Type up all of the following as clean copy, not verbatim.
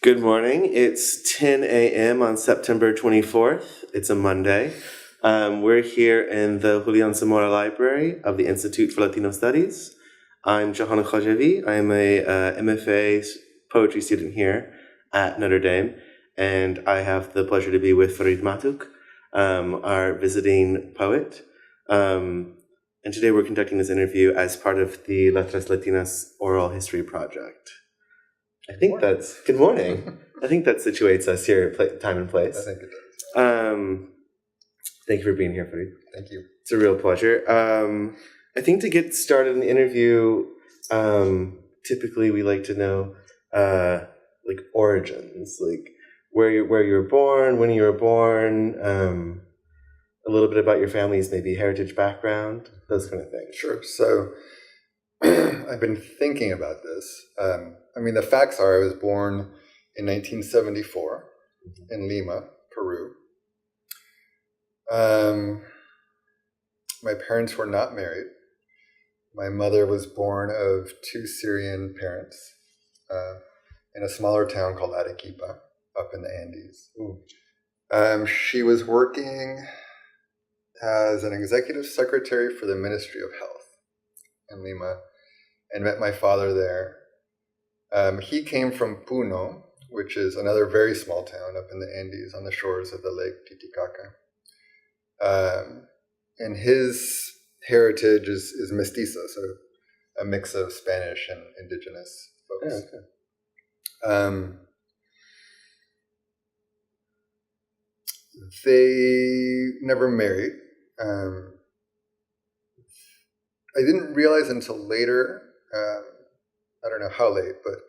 Good morning. It's 10 a.m. on September 24th. It's a Monday. We're here in the Julian Samora Library of the Institute for Latino Studies. I'm Jahan Khajavi. I'm a MFA poetry student here at Notre Dame, and I have the pleasure to be with Farid Matuk, our visiting poet. And today we're conducting this interview as part of the Letras Latinas Oral History Project. I think that's good morning. I think that situates us here at time and place. I think it does. Thank you for being here, Farid. Thank you. It's a real pleasure. I think to get started in the interview, typically we like to know like origins, like where you were born, when you were born, a little bit about your family's maybe heritage background, those kind of things. Sure. So I've been thinking about this. The facts are I was born in 1974 in Lima, Peru. My parents were not married. My mother was born of two Syrian parents in a smaller town called Arequipa up in the Andes. She was working as an executive secretary for the Ministry of Health in Lima and met my father there. He came from Puno, which is another very small town up in the Andes on the shores of the lake Titicaca. And his heritage is mestizo, so a mix of Spanish and indigenous folks. Yeah, okay. They never married. I didn't realize until later, I don't know how late, but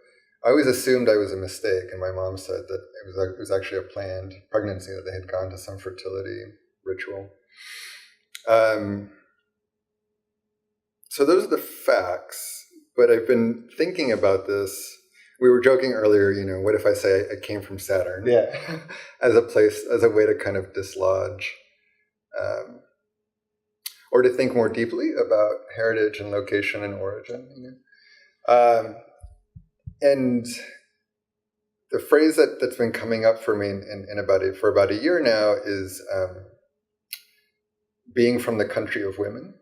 I always assumed I was a mistake, and my mom said that it was actually a planned pregnancy, that they had gone to some fertility ritual. So those are the facts, but I've been thinking about this. We were joking earlier, what if I say I came from Saturn? Yeah. as a way to kind of dislodge, or to think more deeply about heritage and location and origin. And the phrase that's been coming up for me for about a year now is being from the country of women.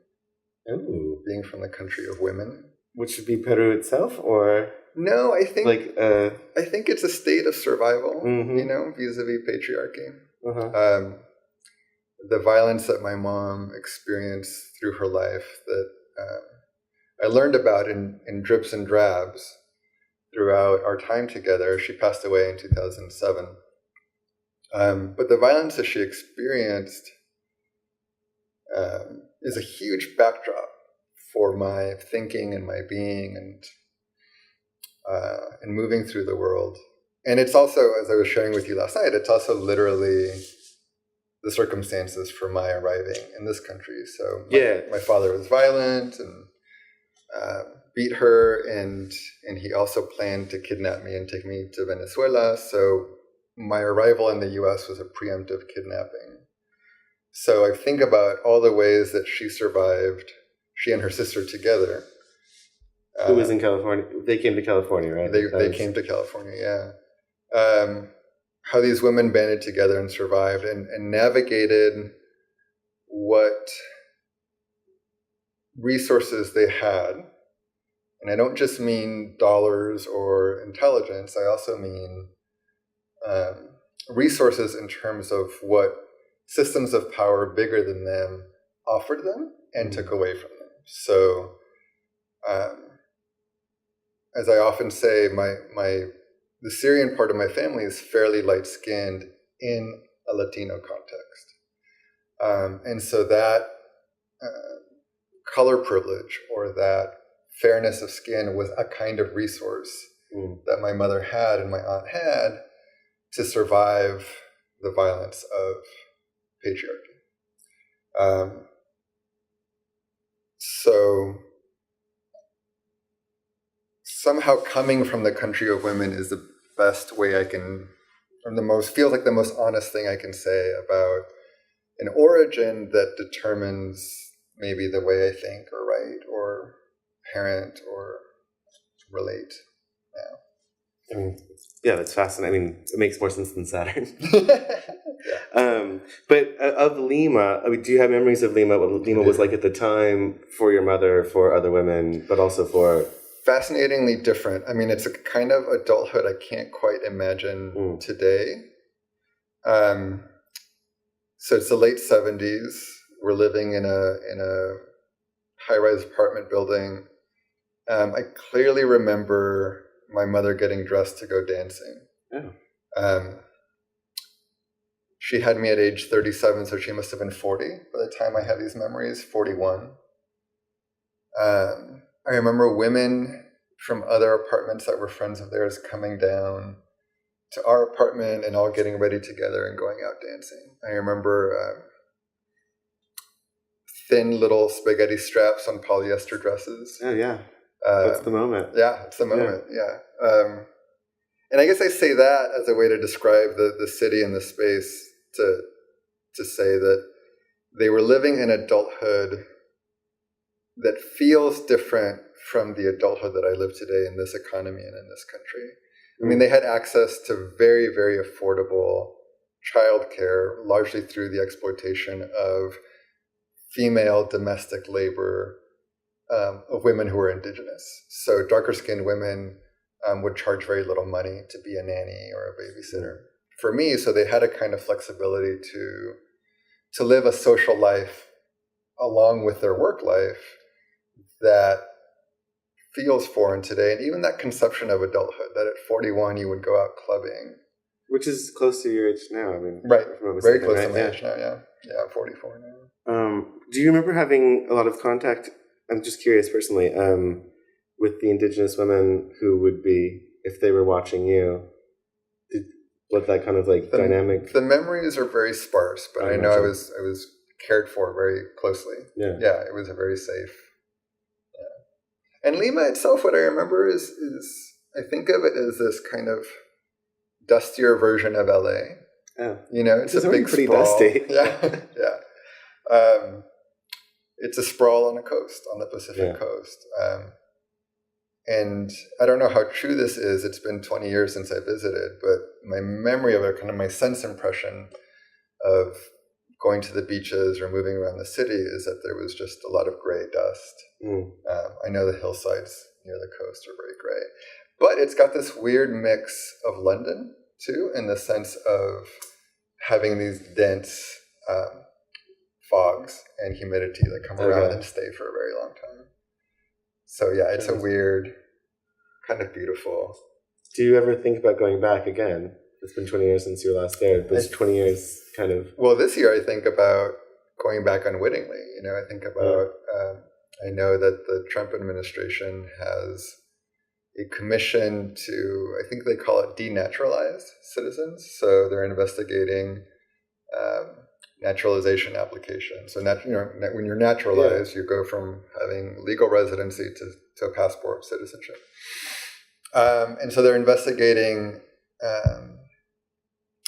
Ooh. Being from the country of women. Which would be Peru itself, or? No, I think I think it's a state of survival, mm-hmm. Vis-a-vis patriarchy. Uh-huh. The violence that my mom experienced through her life that I learned about in drips and drabs throughout our time together. She passed away in 2007. But the violence that she experienced is a huge backdrop for my thinking and my being and moving through the world. And it's also, as I was sharing with you last night, it's also literally the circumstances for my arriving in this country. So my father was violent and beat her, and he also planned to kidnap me and take me to Venezuela. So my arrival in the U.S. was a preemptive kidnapping. So I think about all the ways that she survived, she and her sister together. Who was in California? They came to California, right? They came to California, yeah. How these women banded together and survived and navigated what resources they had. And I don't just mean dollars or intelligence. I also mean resources in terms of what systems of power bigger than them offered them and took away from them. So, as I often say, the Syrian part of my family is fairly light-skinned in a Latino context. And so that color privilege or that fairness of skin was a kind of resource that my mother had and my aunt had to survive the violence of patriarchy. So somehow coming from the country of women is the best way I can, or feels like the most honest thing I can say about an origin that determines maybe the way I think or write or parent or relate now. Yeah, that's fascinating. I mean, it makes more sense than Saturn. Yeah. But of Lima, I mean, do you have memories of Lima? What Lima was like at the time for your mother, for other women, but also for... Fascinatingly different. I mean, it's a kind of adulthood I can't quite imagine today. So it's the late 70s. We're living in a high-rise apartment building. I clearly remember my mother getting dressed to go dancing. Oh. She had me at age 37, so she must have been 40 by the time I have these memories, 41. I remember women from other apartments that were friends of theirs coming down to our apartment and all getting ready together and going out dancing. I remember thin little spaghetti straps on polyester dresses. Oh, yeah. That's the moment. Yeah, it's the moment, yeah. And I guess I say that as a way to describe the city and the space, to say that they were living an adulthood that feels different from the adulthood that I live today in this economy and in this country. I mean, they had access to very, very affordable childcare, largely through the exploitation of female domestic labor of women who were indigenous. So darker-skinned women would charge very little money to be a nanny or a babysitter for me. So they had a kind of flexibility to live a social life along with their work life that feels foreign today. And even that conception of adulthood, that at 41 you would go out clubbing. Which is close to your age now. I mean, right, very close right? to my age now, yeah. Yeah, I'm 44 now. Do you remember having a lot of contact, I'm just curious personally, with the indigenous women who would be, if they were watching you, what that kind of like dynamic? The memories are very sparse, but I know I was cared for very closely. Yeah, it was a very safe. Yeah. And Lima itself, what I remember is I think of it as this kind of dustier version of LA. Oh. You know, it's a big pretty sprawl. dusty. Yeah, yeah. It's a sprawl on the coast, on the Pacific coast. And I don't know how true this is. It's been 20 years since I visited, but my memory of it, kind of my sense impression of going to the beaches or moving around the city is that there was just a lot of gray dust. I know the hillsides near the coast are very gray. But it's got this weird mix of London, too, in the sense of having these dense fogs and humidity that come around and stay for a very long time. So, yeah, it's a weird, kind of beautiful. Do you ever think about going back again? It's been 20 years since you were last there. Those 20 years kind of... Well, this year I think about going back unwittingly. You know, I think about... I know that the Trump administration has a commission to, I think they call it denaturalized citizens. So they're investigating naturalization applications. So when you're naturalized, you go from having legal residency to a passport citizenship. And so they're investigating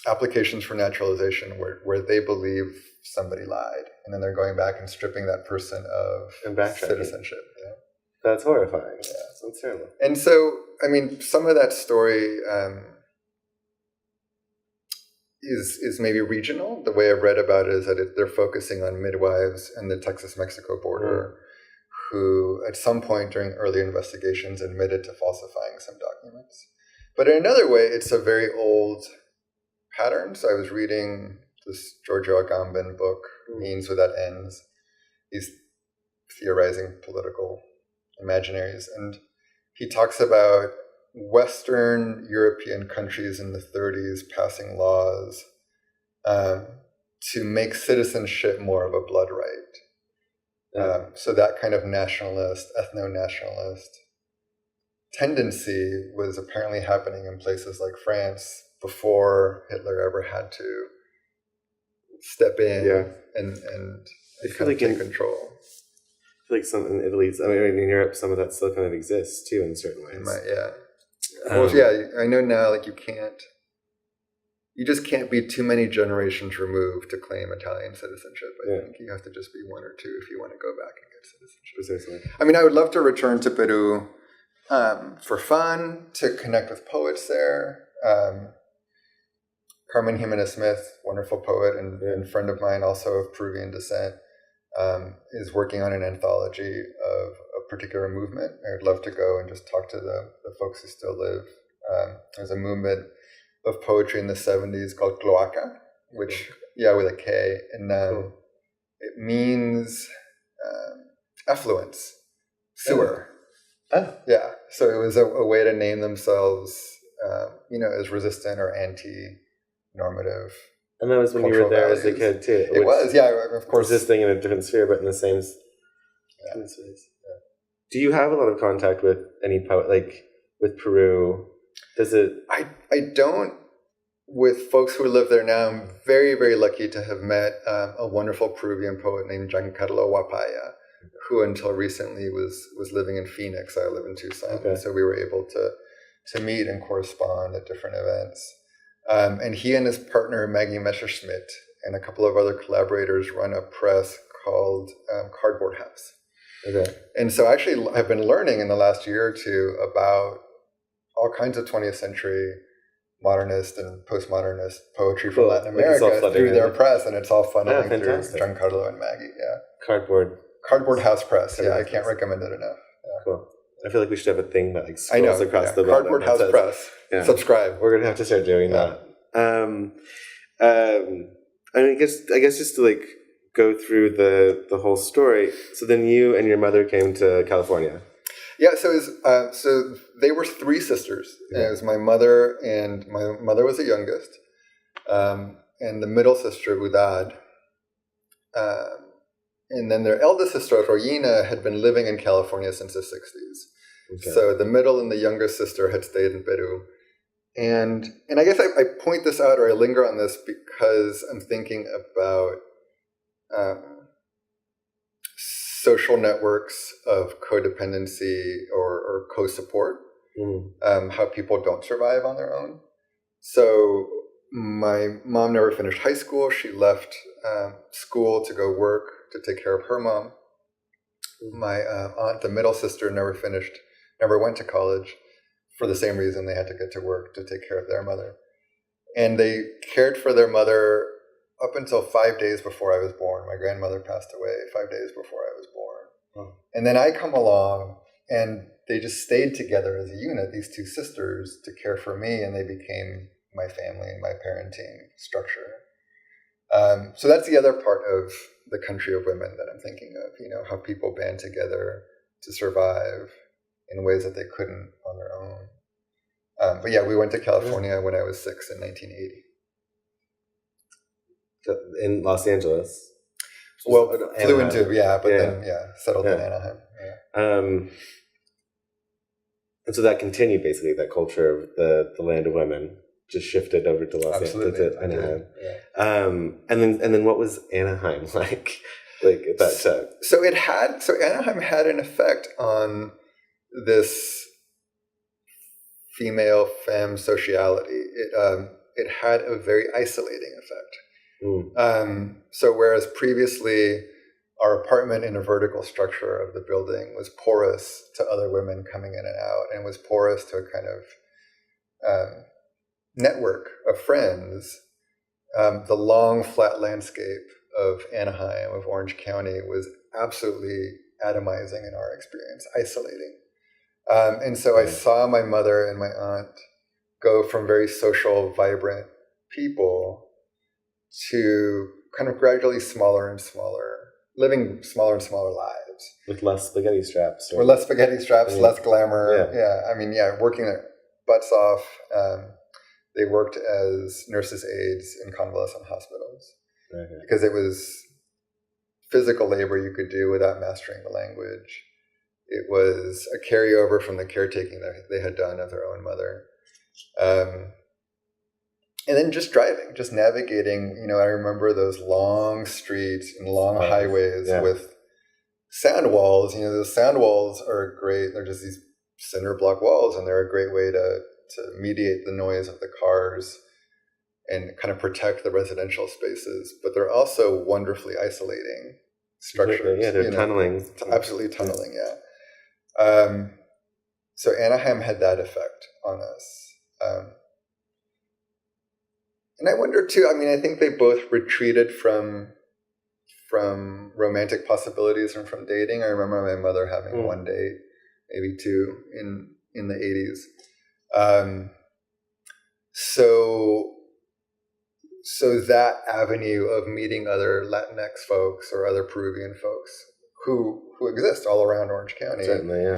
applications for naturalization where they believe somebody lied. And then they're going back and stripping that person of citizenship. Yeah. That's horrifying. Yeah, that's terrible. And so, I mean, some of that story is maybe regional. The way I've read about it is that they're focusing on midwives in the Texas-Mexico border who, at some point during early investigations, admitted to falsifying some documents. But in another way, it's a very old pattern. So I was reading this Giorgio Agamben book, Means Without Ends. He's theorizing political imaginaries. And he talks about Western European countries in the 30s passing laws to make citizenship more of a blood right. So that kind of nationalist, ethno-nationalist tendency was apparently happening in places like France before Hitler ever had to step in and kind of take control. I feel like some in Italy, I mean, in Europe, some of that still kind of exists too in certain ways. I know now, like you just can't be too many generations removed to claim Italian citizenship. I think you have to just be one or two if you want to go back and get citizenship. Precisely. I mean, I would love to return to Peru for fun, to connect with poets there. Carmen Jimenez Smith, wonderful poet and friend of mine, also of Peruvian descent, is working on an anthology of a particular movement. I would love to go and just talk to the folks who still live. There's a movement of poetry in the 70s called Cloaca, which, with a K, and it means effluence, sewer. Oh. Yeah, so it was a way to name themselves, as resistant or anti-normative. And that was when you were there as a kid too. It was, of course. Resisting in a different sphere, but in the same space. Yeah. Do you have a lot of contact with any poet, like with Peru? Does it? I don't. With folks who live there now, I'm very, very lucky to have met a wonderful Peruvian poet named Giancarlo Wapaya, who until recently was living in Phoenix. I live in Tucson, so we were able to meet and correspond at different events. And he and his partner Maggie Messerschmidt and a couple of other collaborators run a press called Cardboard House. Okay. And so actually I've been learning in the last year or two about all kinds of 20th century modernist and postmodernist poetry from Latin America through their press, and it's all funneling through Giancarlo and Maggie. Cardboard House Press. I can't recommend it enough. Cool. I feel like we should have a thing that scrolls across the bottom. Cardboard House Press. Yeah. Subscribe. We're gonna have to start doing that. I guess just to go through the whole story. So then you and your mother came to California. Yeah, so it was, so they were three sisters. Yeah. It was my mother, and my mother was the youngest, and the middle sister, Udad. And then their eldest sister, Royina, had been living in California since the 60s. Okay. So the middle and the youngest sister had stayed in Peru. And I guess I point this out, or I linger on this, because I'm thinking about social networks of codependency or co-support, how people don't survive on their own. So my mom never finished high school. She left school to go work to take care of her mom. My aunt, the middle sister, never went to college for the same reason. They had to get to work to take care of their mother. And they cared for their mother up until 5 days before I was born. My grandmother passed away 5 days before I was born. And then I come along, and they just stayed together as a unit, these two sisters, to care for me, and they became my family and my parenting structure. So that's the other part of the country of women that I'm thinking of, how people band together to survive in ways that they couldn't on their own. But we went to California when I was 6 in 1980. So in Los Angeles? Well, flew into, then settled in Anaheim. Yeah. And so that continued, basically, that culture of the land of women just shifted over to to Anaheim. Yeah. And then what was Anaheim like at that time? So Anaheim had an effect on this femme sociality. It had a very isolating effect. So whereas previously our apartment in a vertical structure of the building was porous to other women coming in and out, and was porous to a kind of network of friends, the long flat landscape of Anaheim, of Orange County, was absolutely atomizing in our experience, isolating. And so I saw my mother and my aunt go from very social, vibrant people to kind of gradually smaller and smaller, living smaller and smaller lives. With less spaghetti straps. With less spaghetti straps, less glamour. Working their butts off. They worked as nurses' aides in convalescent hospitals. Because it was physical labor you could do without mastering the language. It was a carryover from the caretaking that they had done of their own mother. And then just driving, just navigating, I remember those long streets and long highways with sound walls. Those sound walls are great. They're just these cinder block walls, and they're a great way to mediate the noise of the cars and kind of protect the residential spaces. But they're also wonderfully isolating structures. Yeah, they're tunneling. Absolutely tunneling, So Anaheim had that effect on us. I wonder too, I mean, I think they both retreated from romantic possibilities and from dating. I remember my mother having one date, maybe two in the 80s. So that avenue of meeting other Latinx folks or other Peruvian folks who exist all around Orange County, certainly, yeah,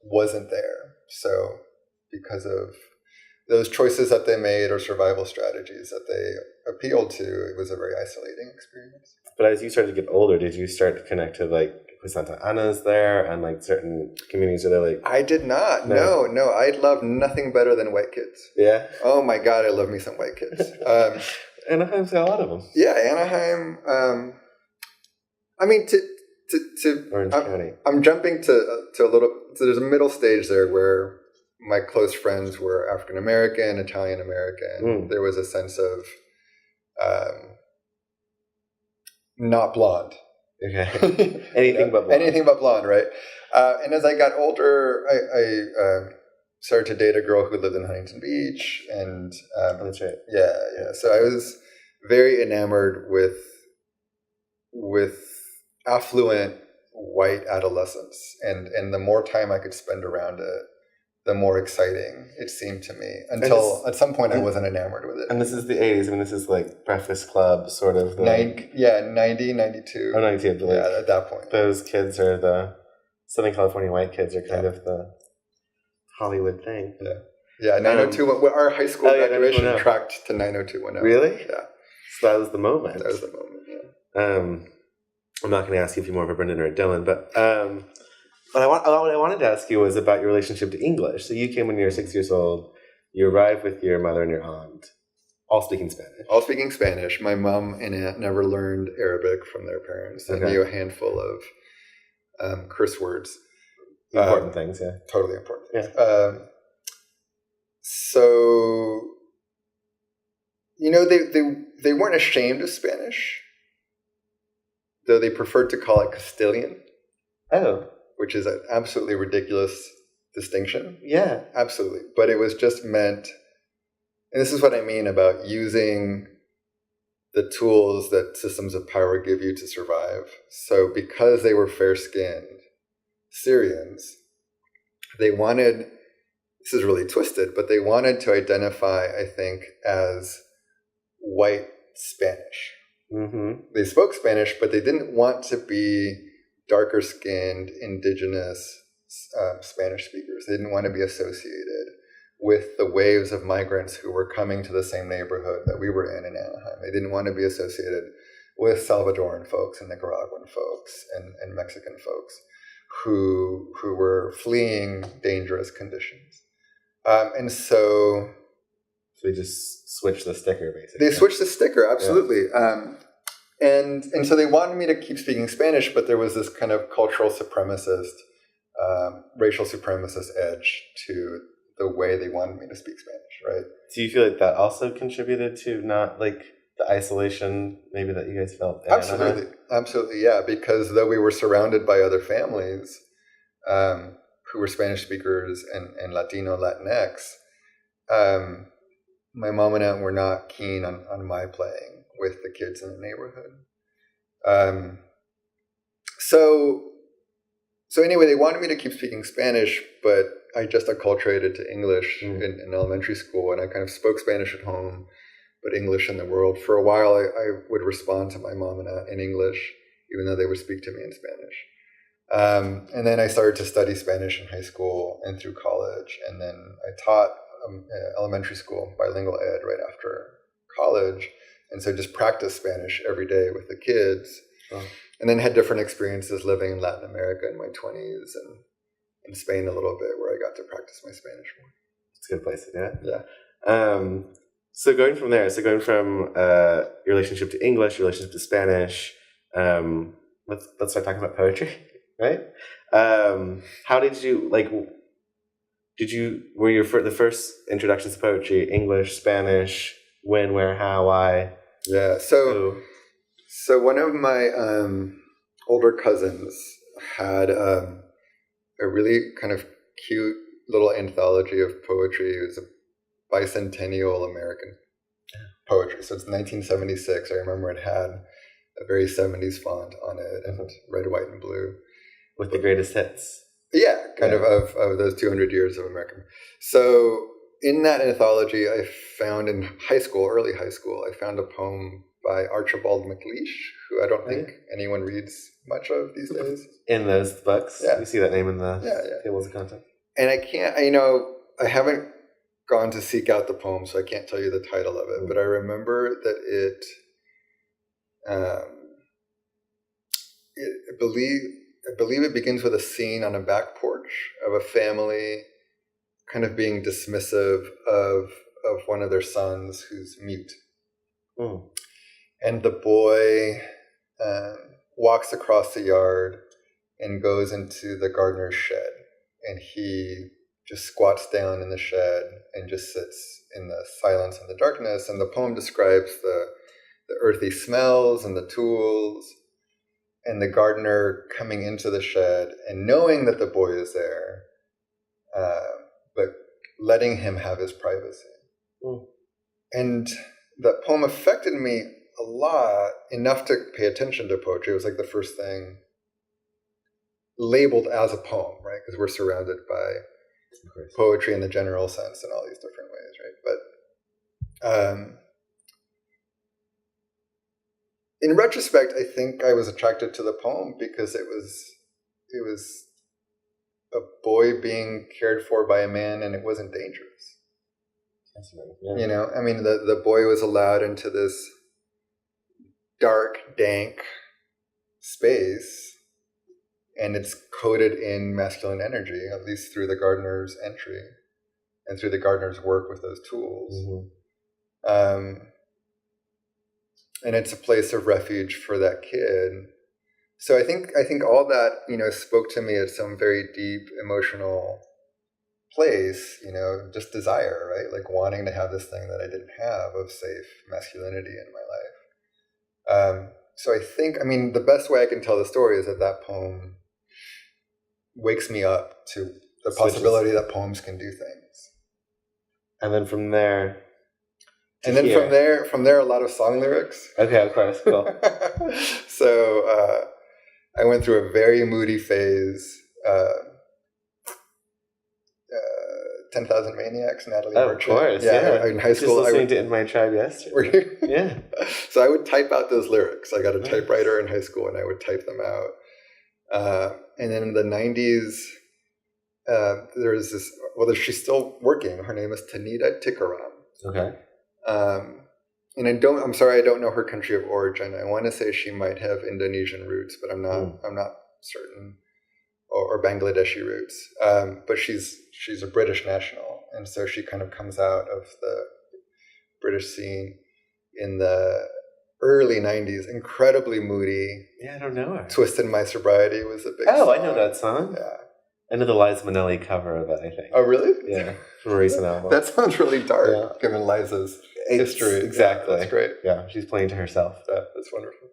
wasn't there. So because of those choices that they made or survival strategies that they appealed to, it was a very isolating experience. But as you started to get older, did you start to connect to like Santa Ana's there and like certain communities that are like? I did not. No. I love nothing better than white kids. Yeah. Oh my God, I love me some white kids. Anaheim's got a lot of them. Yeah, Anaheim. I mean, Orange County. I'm jumping to a little. So there's a middle stage there where my close friends were African American, Italian American. There was a sense of not blonde. Okay. Anything but blonde. Anything but blonde, right? And as I got older, I started to date a girl who lived in Huntington Beach, and that's right. Yeah. So I was very enamored with affluent white adolescence, and the more time I could spend around it, the more exciting it seemed to me, until at some point I wasn't enamored with it. And this is the 80s. I mean, this is like Breakfast Club, sort of. 90, 92. Oh, 92. Like, yeah, at that point. Those kids are the Southern California white kids are kind of the Hollywood thing. Yeah, 90210. Our high school graduation tracked to 90210. Really? Yeah. So that was the moment. That was the moment, yeah. I'm not going to ask you if you're more of a Brendan or a Dylan, but what I wanted to ask you was about your relationship to English. So you came when you were 6 years old. You arrived with your mother and your aunt, all speaking Spanish. All speaking Spanish. My mom and aunt never learned Arabic from their parents. They knew a handful of curse words. Important things, yeah. Totally important things. Yeah. So, they weren't ashamed of Spanish, though they preferred to call it Castilian. Oh. Which is an absolutely ridiculous distinction. Yeah. Absolutely. But it was just meant, and this is what I mean about using the tools that systems of power give you to survive. So because they were fair-skinned Syrians, they wanted, this is really twisted, but they wanted to identify, I think, as white Spanish. Mm-hmm. They spoke Spanish, but they didn't want to be darker-skinned, indigenous Spanish speakers. They didn't want to be associated with the waves of migrants who were coming to the same neighborhood that we were in Anaheim. They didn't want to be associated with Salvadoran folks and Nicaraguan folks and Mexican folks who were fleeing dangerous conditions. And so they just switched the sticker, basically. They switched the sticker, absolutely. Yeah. And so they wanted me to keep speaking Spanish, but there was this kind of cultural supremacist, racial supremacist edge to the way they wanted me to speak Spanish, right? Do you feel like that also contributed to not like the isolation maybe that you guys felt? Absolutely, yeah. Because though we were surrounded by other families who were Spanish speakers and Latino, Latinx, my mom and aunt were not keen on my playing with the kids in the neighborhood. So anyway, they wanted me to keep speaking Spanish, but I just acculturated to English in elementary school, and I kind of spoke Spanish at home, but English in the world. For a while, I would respond to my mom and aunt in English, even though they would speak to me in Spanish. And then I started to study Spanish in high school and through college, and then I taught elementary school bilingual ed right after college. And so just practiced Spanish every day with the kids. Oh. And then had different experiences living in Latin America in my 20s and in Spain a little bit where I got to practice my Spanish more. It's a good place to do it. Yeah. So going from there, your relationship to English, your relationship to Spanish, let's start talking about poetry, right? How did you, were the first introductions to poetry, English, Spanish, when, where, how, why? Yeah, so one of my older cousins had a really kind of cute little anthology of poetry. It was a bicentennial American poetry. So it's 1976. I remember it had a very 70s font on it and red, white, and blue. With the greatest hits. Yeah, kind of those 200 years of American. So in that anthology, I found in early high school, I found a poem by Archibald MacLeish, who I don't think anyone reads much of these days. In those books? Yeah. You see that name in the tables of content? And I haven't gone to seek out the poem, so I can't tell you the title of it, but I remember that I believe it begins with a scene on a back porch of a family kind of being dismissive of one of their sons who's mute. And the boy walks across the yard and goes into the gardener's shed, and he just squats down in the shed and just sits in the silence and the darkness. And the poem describes the earthy smells and the tools, and the gardener coming into the shed and knowing that the boy is there, but letting him have his privacy. And that poem affected me a lot, enough to pay attention to poetry. It was like the first thing labeled as a poem, right? Because we're surrounded by poetry in the general sense in all these different ways, right? But in retrospect, I think I was attracted to the poem because it was a boy being cared for by a man, and it wasn't dangerous. You know, I mean, the boy was allowed into this dark, dank space, and it's coded in masculine energy, at least through the gardener's entry and through the gardener's work with those tools. And it's a place of refuge for that kid. So I think all that, spoke to me at some very deep emotional place, just desire, right? Like wanting to have this thing that I didn't have of safe masculinity in my life. So I think, the best way I can tell the story is that poem wakes me up to the possibility that poems can do things. And then from there... And then from there, a lot of song lyrics. Okay, of course, cool. So I went through a very moody phase. 10,000 Maniacs, Natalie Merchant. Of course, yeah. In high school, just listening to In My Tribe yesterday. Were you? Yeah. So I would type out those lyrics. I got a typewriter in high school, and I would type them out. And then in the 90s, there was this. Well, she's still working. Her name is Tanita Tikaram. Okay. And I'm sorry, I don't know her country of origin. I want to say she might have Indonesian roots, but I'm not certain, or Bangladeshi roots. But she's a British national, and so she kind of comes out of the British scene in the early 90s, incredibly moody. Yeah, I don't know her. Twisted My Sobriety was a big song. I know that song. Yeah. I know the Liza Minnelli cover of it, I think. Oh, really? Yeah, from a recent album. That sounds really dark, given Liza's history. Exactly. Yeah, that's great. Yeah, she's playing to herself. Yeah, that's wonderful.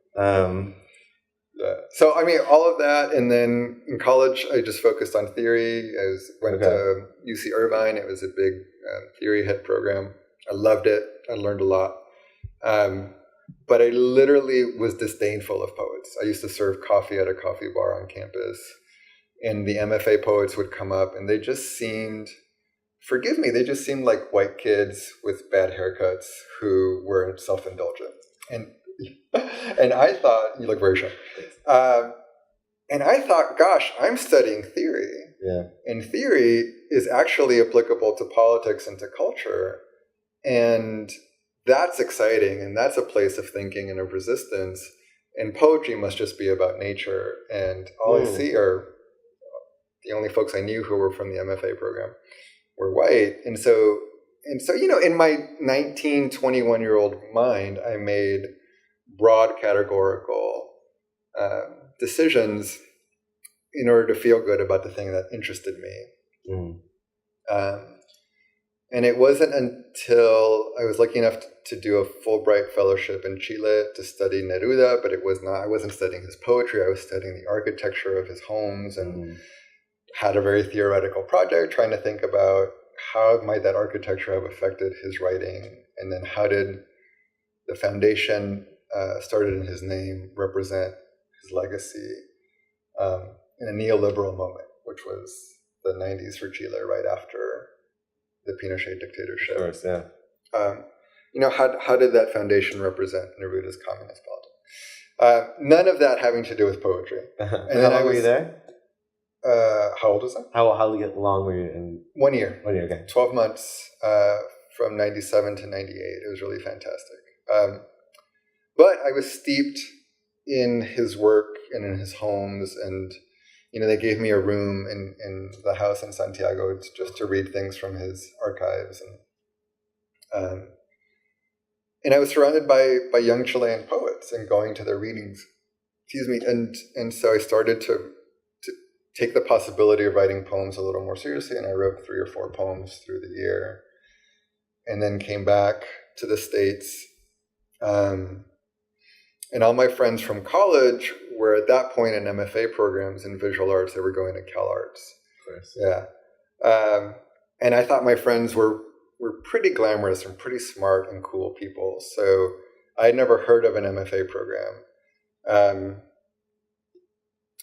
Yeah. So, all of that, and then in college, I just focused on theory. I went to UC Irvine. It was a big theory head program. I loved it. I learned a lot. But I literally was disdainful of poets. I used to serve coffee at a coffee bar on campus, and the MFA poets would come up, and they just seemed, forgive me, they just seemed like white kids with bad haircuts who were self-indulgent. And I thought, you look very sharp. And I thought, gosh, I'm studying theory. Yeah. And theory is actually applicable to politics and to culture. And that's exciting. And that's a place of thinking and of resistance. And poetry must just be about nature. And all I see are the only folks I knew who were from the MFA program were white. And so, in my 19, 21-year-old mind, I made broad categorical decisions in order to feel good about the thing that interested me. And it wasn't until I was lucky enough to do a Fulbright fellowship in Chile to study Neruda, but I wasn't studying his poetry. I was studying the architecture of his homes, and had a very theoretical project trying to think about how might that architecture have affected his writing And then how did the foundation started in his name represent his legacy in a neoliberal moment, which was the 90s for Chile right after the Pinochet dictatorship. Of course, yeah. How did that foundation represent Neruda's communist politics? None of that having to do with poetry. And how long were you there? How old was I? How long were you in? 1 year. 1 year, okay. 12 months from 97 to 98. It was really fantastic. But I was steeped in his work and in his homes, and they gave me a room in the house in Santiago just to read things from his archives, and I was surrounded by young Chilean poets and going to their readings. And so I started to take the possibility of writing poems a little more seriously, and I wrote 3 or 4 poems through the year, and then came back to the States. And all my friends from college were at that point in MFA programs in visual arts. They were going to Cal Arts. Of course. Yeah. And I thought my friends were pretty glamorous and pretty smart and cool people. So I had never heard of an MFA program.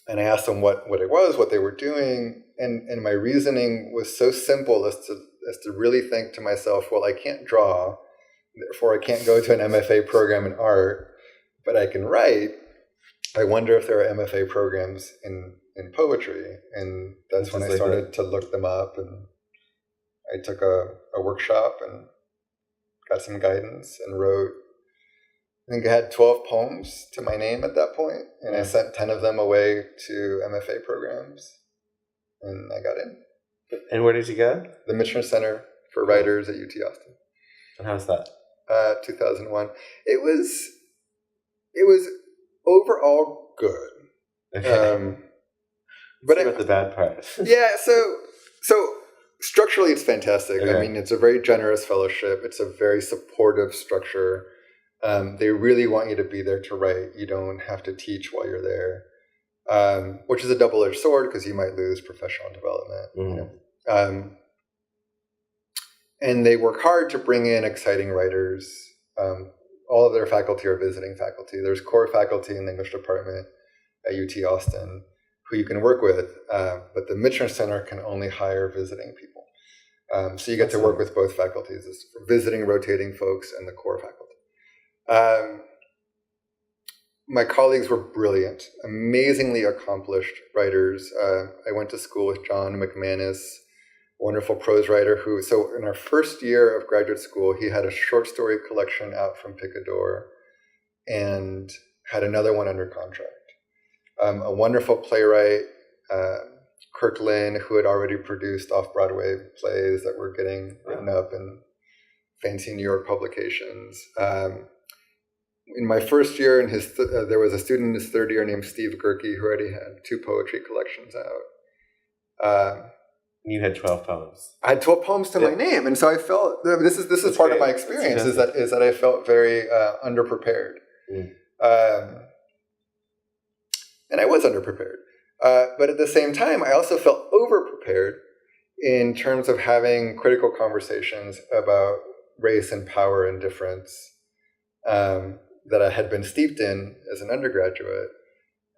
And I asked them what it was, what they were doing. And my reasoning was so simple as to really think to myself, well, I can't draw, therefore I can't go to an MFA program in art, but I can write. I wonder if there are MFA programs in poetry. And that's when I started to look them up, and I took a workshop and got some guidance and wrote, I think I had 12 poems to my name at that point, and I sent 10 of them away to MFA programs, and I got in. And where did you go? The Michener Center for Writers at UT Austin. And how's that? 2001. It was overall good. Okay. But about the bad part. Yeah, so structurally it's fantastic. Okay. I mean, it's a very generous fellowship. It's a very supportive structure. They really want you to be there to write. You don't have to teach while you're there, which is a double-edged sword because you might lose professional development. Mm. And they work hard to bring in exciting writers. All of their faculty are visiting faculty. There's core faculty in the English department at UT Austin who you can work with, but the Michener Center can only hire visiting people. So you get to work with both faculties, visiting, rotating folks, and the core faculty. My colleagues were brilliant, amazingly accomplished writers. I went to school with John McManus, wonderful prose writer so in our first year of graduate school, he had a short story collection out from Picador and had another one under contract. A wonderful playwright, Kirk Lynn, who had already produced off-Broadway plays that were getting written up in fancy New York publications. In my first year, there was a student in his third year named Steve Gerke who already had 2 poetry collections out. You had 12 poems. I had 12 poems to my name, and so I felt this is part of my experience is that I felt very underprepared, and I was underprepared. But at the same time, I also felt overprepared in terms of having critical conversations about race and power and difference that I had been steeped in as an undergraduate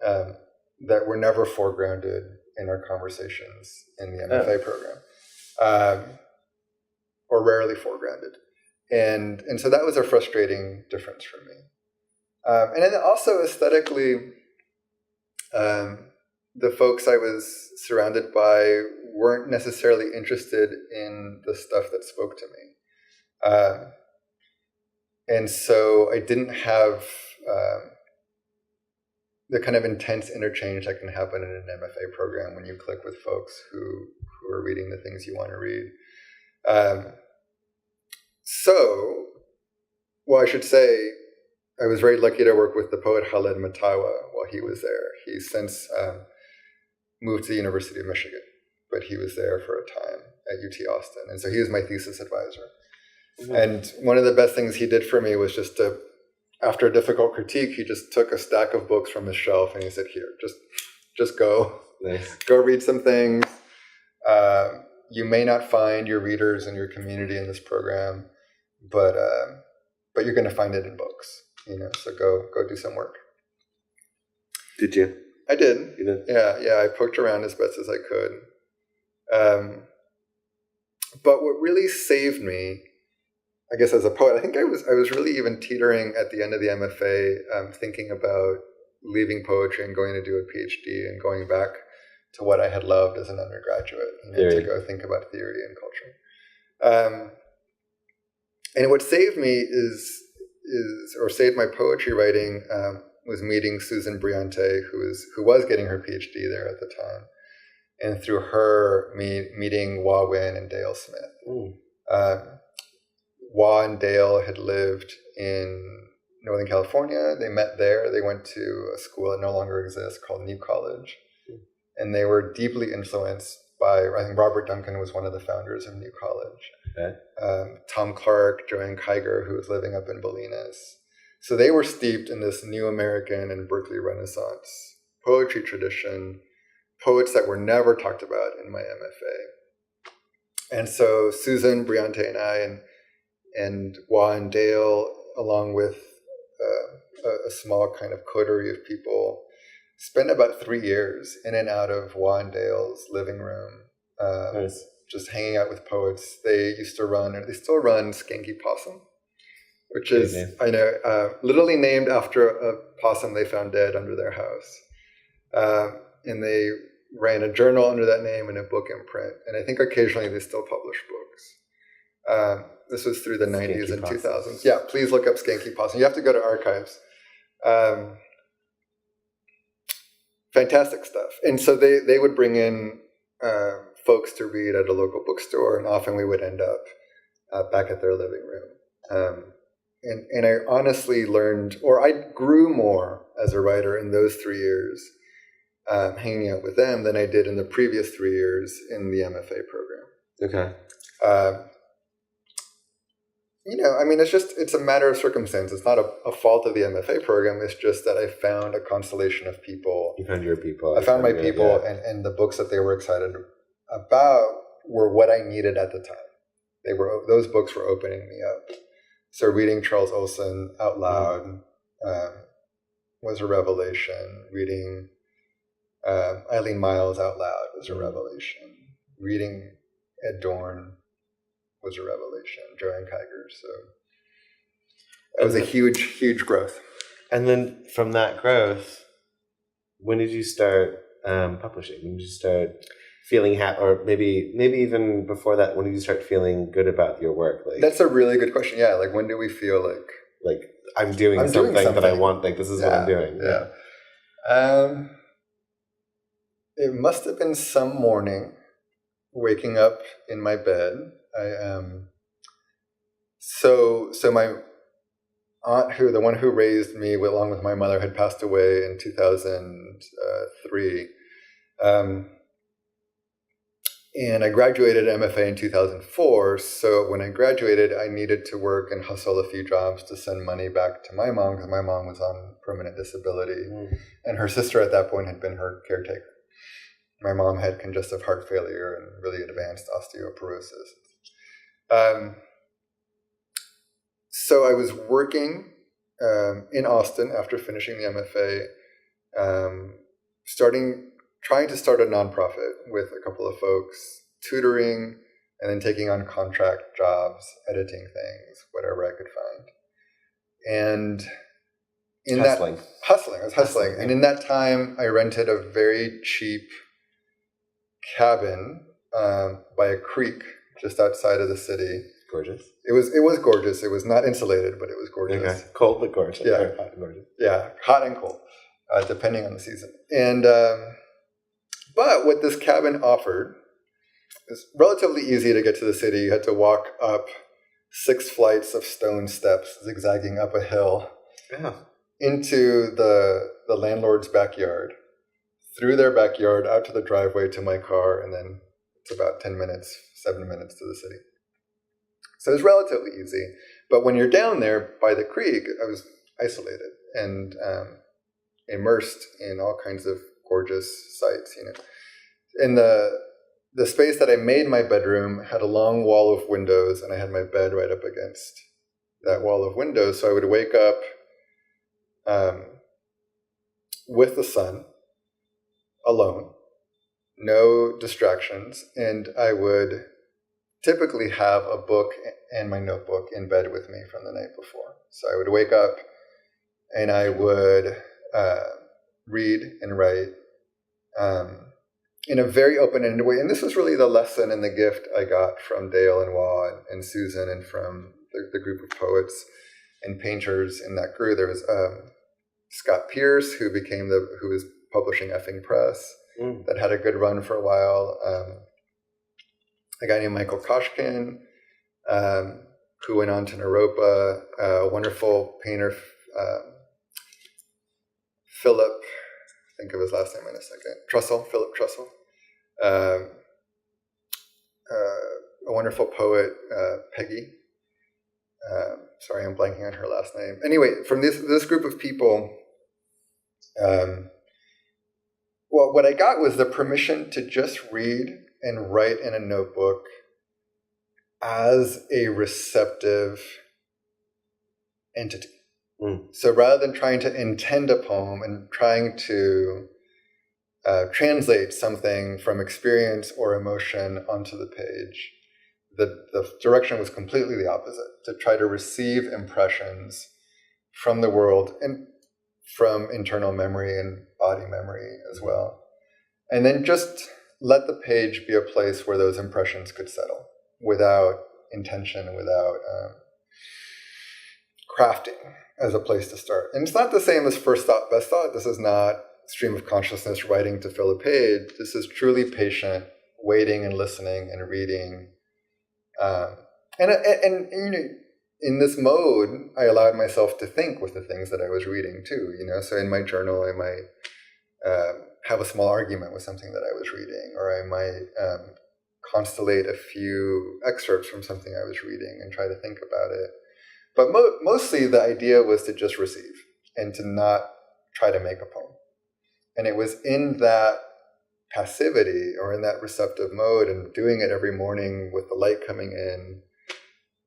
that were never foregrounded in our conversations in the MFA program, or rarely foregrounded. And so that was a frustrating difference for me. And then also aesthetically, the folks I was surrounded by weren't necessarily interested in the stuff that spoke to me. And so I didn't have the kind of intense interchange that can happen in an MFA program when you click with folks who are reading the things you want to read. I should say, I was very lucky to work with the poet Khaled Matawa while he was there. He's since moved to the University of Michigan, but he was there for a time at UT Austin. And so he was my thesis advisor. Mm-hmm. And one of the best things he did for me was just after a difficult critique, he just took a stack of books from his shelf and he said, here, just go. Nice. Go read some things. You may not find your readers and your community in this program, but you're going to find it in books, so go do some work. Did you? I did. You did? Yeah, I poked around as best as I could. But what really saved me, I guess, as a poet, I think I was really even teetering at the end of the MFA, thinking about leaving poetry and going to do a PhD and going back to what I had loved as an undergraduate, to go think about theory and culture. And what saved me or saved my poetry writing, was meeting Susan Briante, who was getting her PhD there at the time, and through her meeting Wah Win and Dale Smith. Wah and Dale had lived in Northern California. They met there. They went to a school that no longer exists called New College. And they were deeply influenced by, I think Robert Duncan was one of the founders of New College. Okay. Tom Clark, Joanne Kiger, who was living up in Bolinas. So they were steeped in this New American and Berkeley Renaissance poetry tradition, poets that were never talked about in my MFA. And so Susan Briante and I and Wah and Dale, along with a small kind of coterie of people, spent about 3 years in and out of Wah and Dale's living room, nice. Just hanging out with poets. They used to run, or they still run, Skanky Possum, which is, I know, literally named after a possum they found dead under their house. And they ran a journal under that name and a book imprint. And I think occasionally they still publish books. This was through the Skanky 90s and Possum. 2000s. Yeah, please look up Skanky Possum. You have to go to archives. Fantastic stuff. And so they would bring in folks to read at a local bookstore, and often we would end up back at their living room. And I honestly learned, or I grew more as a writer in those 3 years hanging out with them than I did in the previous 3 years in the MFA program. Okay. It's a matter of circumstance. It's not a fault of the MFA program. It's just that I found a constellation of people. You found your people. I found my people, yeah. and the books that they were excited about were what I needed at the time. Those books were opening me up. So reading Charles Olson out loud was a revelation. Reading Eileen Miles out loud was a revelation. Reading Ed Dorn was a revelation. Joanne Kiger. So that was a huge, huge growth. And then from that growth, when did you start publishing? When did you start feeling happy, or maybe even before that, when did you start feeling good about your work? Like, that's a really good question. Yeah, like when do we feel like I'm doing something that I want? Like this is what I'm doing. Yeah. It must have been some morning, waking up in my bed. So my aunt, the one who raised me along with my mother, had passed away in 2003. And I graduated MFA in 2004. So when I graduated, I needed to work and hustle a few jobs to send money back to my mom, because my mom was on permanent disability. And her sister at that point had been her caretaker. My mom had congestive heart failure and really advanced osteoporosis. So I was working in Austin after finishing the MFA, trying to start a nonprofit with a couple of folks, tutoring, and then taking on contract jobs, editing things, whatever I could find. And I was hustling. And in that time, I rented a very cheap cabin by a creek just outside of the city. Gorgeous. It was gorgeous. It was not insulated, but it was gorgeous. Okay. Cold but gorgeous. Yeah, hot and gorgeous. Yeah, hot and cold, depending on the season. And but what this cabin offered is relatively easy to get to the city. You had to walk up 6 flights of stone steps, zigzagging up a hill, into the landlord's backyard, through their backyard, out to the driveway to my car, and then it's about 7 minutes to the city. So it was relatively easy. But when you're down there by the creek, I was isolated and immersed in all kinds of gorgeous sights, And the space that I made my bedroom had a long wall of windows, and I had my bed right up against that wall of windows. So I would wake up with the sun, alone, no distractions, and I would typically have a book and my notebook in bed with me from the night before. So I would wake up and I would read and write in a very open-ended way. And this was really the lesson and the gift I got from Dale and Waugh and Susan and from the group of poets and painters in that crew. There was Scott Pierce, who was publishing Effing Press, that had a good run for a while. A guy named Michael Koshkin, who went on to Naropa, a wonderful painter, Philip, think of his last name in a second, Philip Trussell. A wonderful poet, Peggy. Sorry, I'm blanking on her last name. Anyway, from this group of people, well, what I got was the permission to just read and write in a notebook as a receptive entity. So rather than trying to intend a poem and trying to translate something from experience or emotion onto the page, the direction was completely the opposite, to try to receive impressions from the world and from internal memory and body memory as well. And then just let the page be a place where those impressions could settle without intention, without crafting as a place to start. And it's not the same as first thought, best thought. This is not stream of consciousness writing to fill a page. This is truly patient, waiting and listening and reading. And you know, in this mode, I allowed myself to think with the things that I was reading too. You know, so in my journal, I might have a small argument with something that I was reading, or I might constellate a few excerpts from something I was reading and try to think about it. But mostly the idea was to just receive and to not try to make a poem. And it was in that passivity or in that receptive mode and doing it every morning with the light coming in,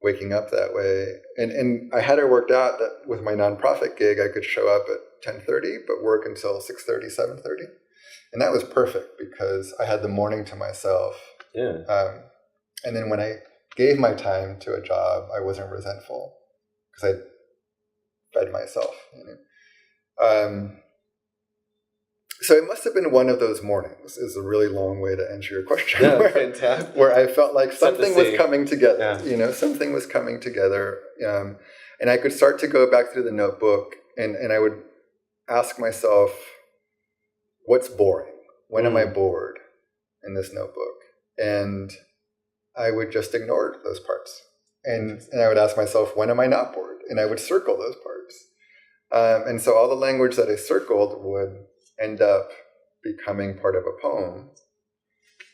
waking up that way. And I had it worked out that with my nonprofit gig, I could show up at 10:30, but work until 6:30, 7:30. And that was perfect because I had the morning to myself. Yeah. And then when I gave my time to a job, I wasn't resentful because I fed myself. You know? So it must have been one of those mornings, is a really long way to answer your question. Yeah, fantastic. Where I felt like something was coming together. Yeah. You know, something was coming together. And I could start to go back through the notebook and I would ask myself, what's boring? When am I bored in this notebook? And I would just ignore those parts. And I would ask myself, when am I not bored? And I would circle those parts. And so all the language that I circled would end up becoming part of a poem.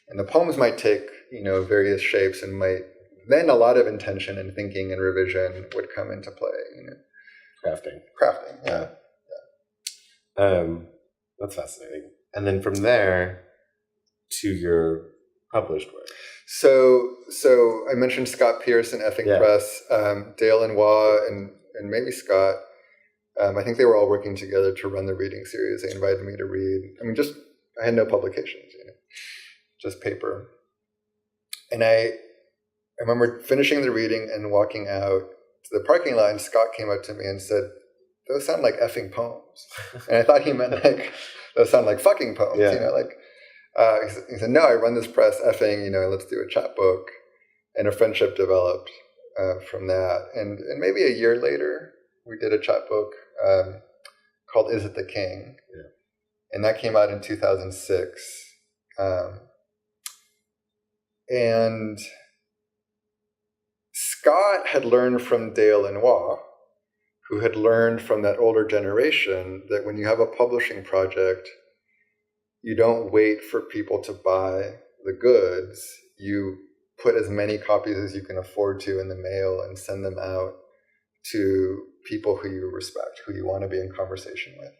And the poems might take, you know, various shapes and then a lot of intention and thinking and revision would come into play, you know. Crafting, yeah. That's fascinating. And then from there to your published work. So I mentioned Scott Pierce and Effing Press, Dale and Waugh and maybe Scott. I think they were all working together to run the reading series. They invited me to read. I mean, I had no publications, you know, just paper. And I remember finishing the reading and walking out to the parking lot, and Scott came up to me and said, "Those sound like effing poems." And I thought he meant like, those sound like fucking poems, you know, like, he said, "No, I run this press, effing, you know, let's do a chapbook." And a friendship developed from that. And maybe a year later, we did a chapbook called Is It the King? Yeah. And that came out in 2006. And Scott had learned from Dale and Waugh, who had learned from that older generation that when you have a publishing project, you don't wait for people to buy the goods. You put as many copies as you can afford to in the mail and send them out to people who you respect, who you want to be in conversation with.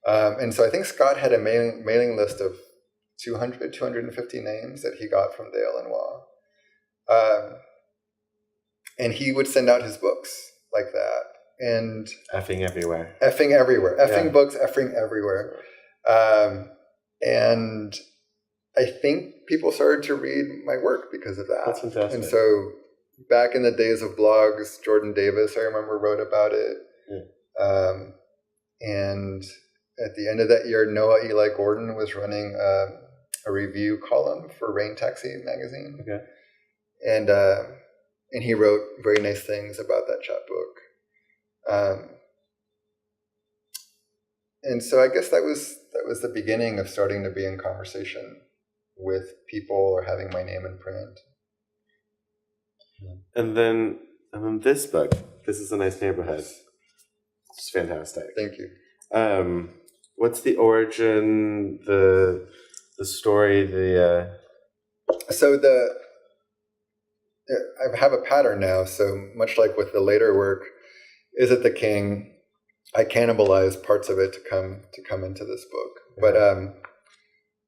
And so I think Scott had a mailing list of 250 names that he got from Dale and Waugh. And he would send out his books like that. And effing everywhere. Effing everywhere. Effing books, effing everywhere. And I think people started to read my work because of that. That's fantastic. And so back in the days of blogs, Jordan Davis, I remember, wrote about it. Yeah. And at the end of that year, Noah Eli Gordon was running a review column for Rain Taxi magazine. Okay. And he wrote very nice things about that chapbook. And so I guess that was the beginning of starting to be in conversation with people or having my name in print. And then this book, This is a Nice Neighborhood. It's fantastic. Thank you. What's the origin, the story, So I have a pattern now. So much like with the later work, Is It the King? I cannibalized parts of it to come into this book. But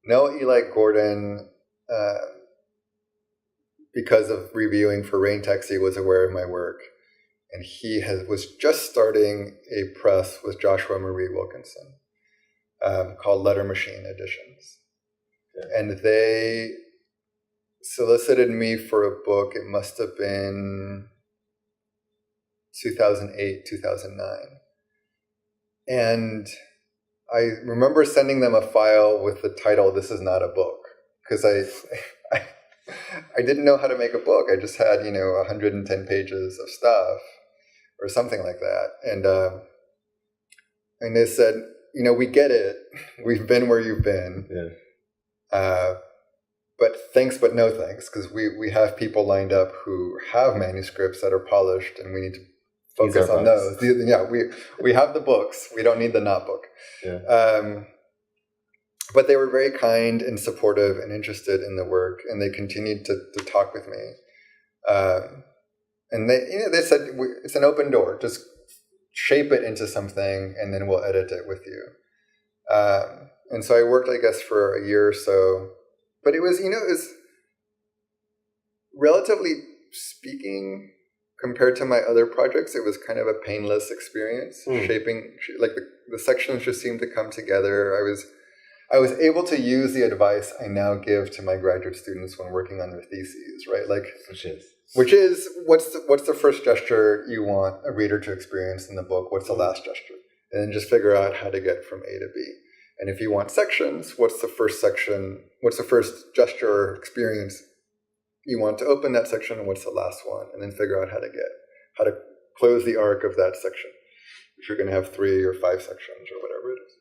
Noah Eli Gordon, because of reviewing for Rain Taxi, was aware of my work. And he was just starting a press with Joshua Marie Wilkinson called Letter Machine Editions. Yeah. And they solicited me for a book. It must have been 2008, 2009. And I remember sending them a file with the title, This Is Not a Book, because I didn't know how to make a book. I just had, 110 pages of stuff or something like that. And they said, we get it. We've been where you've been. Yeah. But thanks, but no thanks, because we have people lined up who have manuscripts that are polished, and we need to focus on those. Yeah, we have the books. We don't need the not book. Yeah. But they were very kind and supportive and interested in the work, and they continued to talk with me. And they said, it's an open door. Just shape it into something, and then we'll edit it with you. And so I worked, I guess, for a year or so. But it was relatively speaking, compared to my other projects, it was kind of a painless experience. Shaping, like the sections just seemed to come together. I was able to use the advice I now give to my graduate students when working on their theses, right? Like, which is what's the first gesture you want a reader to experience in the book? What's the last gesture? And then just figure out how to get from A to B. And if you want sections, what's the first section? What's the first gesture or experience you want to open that section, and what's the last one? And then figure out how to close the arc of that section, if you're going to have 3 or 5 sections or whatever it is.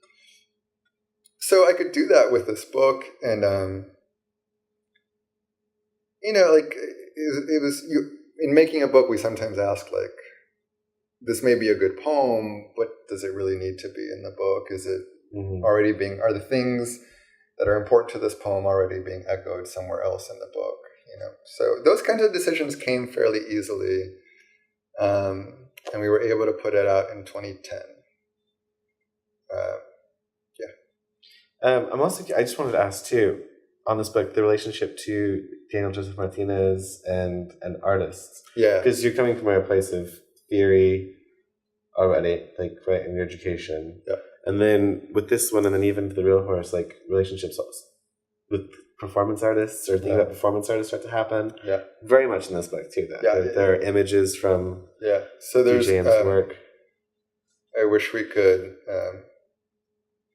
So I could do that with this book, and it was in making a book, we sometimes ask, like, this may be a good poem, but does it really need to be in the book? Is it already are the things that are important to this poem already being echoed somewhere else in the book? So those kinds of decisions came fairly easily, and we were able to put it out in 2010. I just wanted to ask too, on this book, the relationship to Daniel Joseph Martinez and artists. Yeah. Because you're coming from a place of theory already, like, right, in your education. Yeah. And then with this one, and then even to the real horse, like, relationships with performance artists, or things about performance artists start to happen. Yeah. Very much in this book too, though. There are images from So there's DJ's work. I wish we could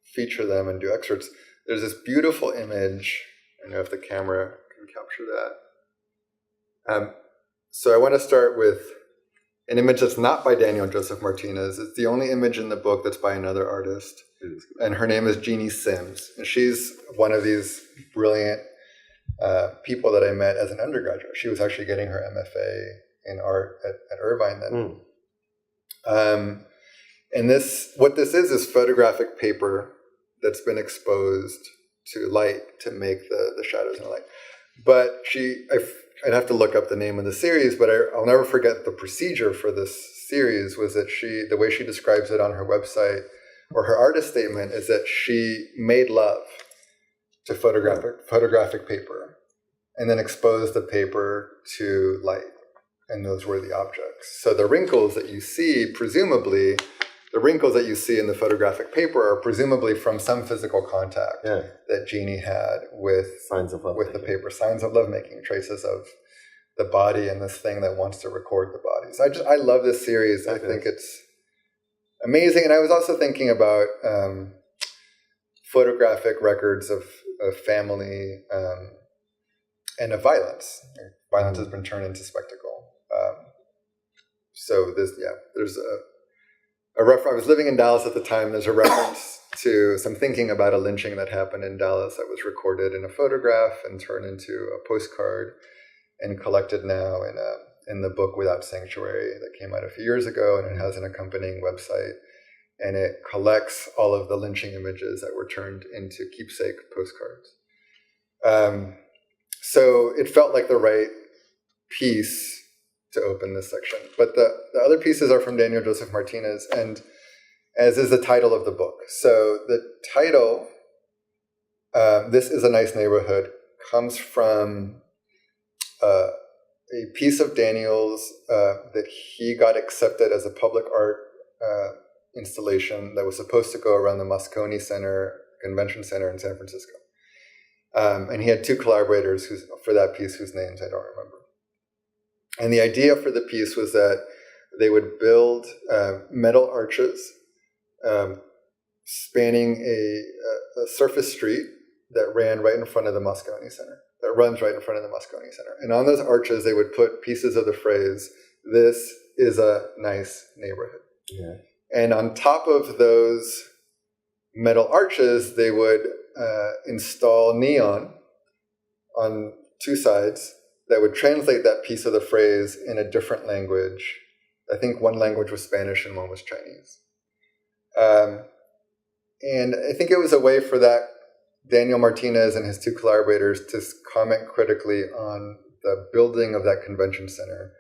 feature them and do excerpts. There's this beautiful image. I don't know if the camera can capture that. So I want to start with an image that's not by Daniel Joseph Martinez. It's the only image in the book that's by another artist. And her name is Jeannie Sims. And she's one of these brilliant people that I met as an undergraduate. She was actually getting her MFA in art at Irvine then. And what this is photographic paper that's been exposed to light to make the shadows and light. But I'd have to look up the name of the series, but I'll never forget the procedure for this series was that the way she describes it on her website or her artist statement is that she made love to photographic paper and then exposed the paper to light. and those were the objects. So the wrinkles that you see, presumably, the wrinkles that you see in the photographic paper are presumably from some physical contact that Jeannie had with signs of love with the paper, signs of lovemaking, traces of the body and this thing that wants to record the body. So I love this series. I think it's amazing. And I was also thinking about photographic records of family and of violence. Violence has been turned into spectacle. So there's a reference. I was living in Dallas at the time. There's a reference to some thinking about a lynching that happened in Dallas that was recorded in a photograph and turned into a postcard and collected now in the book Without Sanctuary that came out a few years ago, and it has an accompanying website, and it collects all of the lynching images that were turned into keepsake postcards. So it felt like the right piece to open this section. But the other pieces are from Daniel Joseph Martinez, and as is the title of the book. So the title, This is a Nice Neighborhood, comes from a piece of Daniel's that he got accepted as a public art installation that was supposed to go around the Moscone Convention Center in San Francisco. And he had two collaborators for that piece whose names I don't remember. And the idea for the piece was that they would build metal arches spanning a surface street that ran right in front of the Moscone Center. And on those arches, they would put pieces of the phrase, "This is a nice neighborhood." Yeah. And on top of those metal arches, they would install neon on two sides that would translate that piece of the phrase in a different language. I think one language was Spanish and one was Chinese. And I think it was a way for that Daniel Martinez and his two collaborators to comment critically on the building of that convention center,